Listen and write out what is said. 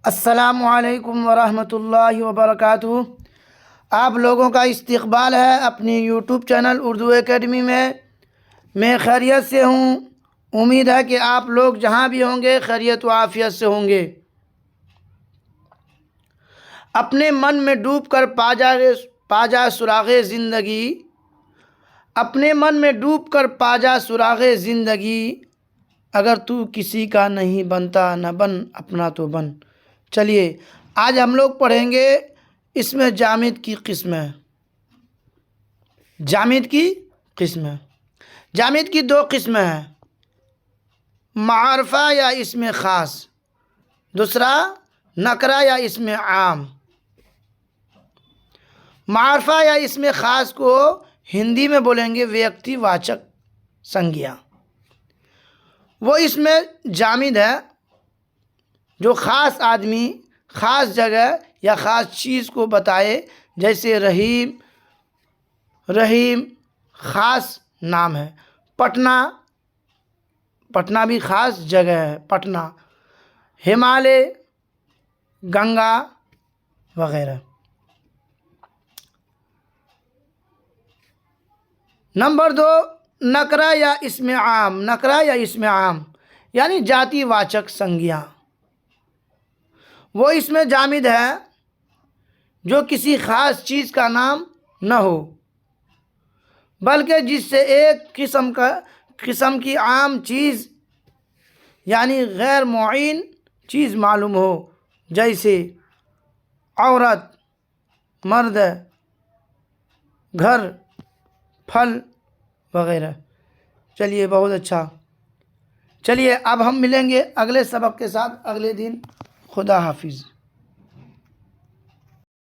السلام علیکم ورحمۃ اللہ وبرکاتہ۔ آپ لوگوں کا استقبال ہے اپنی یوٹیوب چینل اردو اکیڈمی میں۔ میں خیریت سے ہوں، امید ہے کہ آپ لوگ جہاں بھی ہوں گے خیریت و عافیت سے ہوں گے۔ اپنے من میں ڈوب کر پا جا سراغ زندگی، اپنے من میں ڈوب کر پا جا سراغ زندگی، اگر تو کسی کا نہیں بنتا نہ بن اپنا تو بن۔ چلیے آج ہم لوگ پڑھیں گے اسم جامد کی قسمیں۔ جامد کی قسمیں، جامد کی دو قسمیں ہیں، معرفہ یا اسم خاص، دوسرا نکرہ یا اسم عام۔ معرفہ یا اسم خاص کو ہندی میں بولیں گے ویکتی واچک سنگیا۔ وہ اسم جامد ہے جو خاص آدمی، خاص جگہ یا خاص چیز کو بتائے، جیسے رحیم خاص نام ہے، پٹنہ بھی خاص جگہ ہے، پٹنہ، ہمالیہ، گنگا وغیرہ۔ نمبر دو، نکرہ یا اسم عام۔ نکرہ یا اسم عام یعنی ذاتی واچک سنگیا۔ وہ اسم جامد ہے جو کسی خاص چیز کا نام نہ ہو، بلکہ جس سے ایک قسم کی عام چیز یعنی غیر معین چیز معلوم ہو، جیسے عورت، مرد، گھر، پھل وغیرہ۔ چلیے بہت اچھا، چلیے اب ہم ملیں گے اگلے سبق کے ساتھ اگلے دن۔ خدا حافظ۔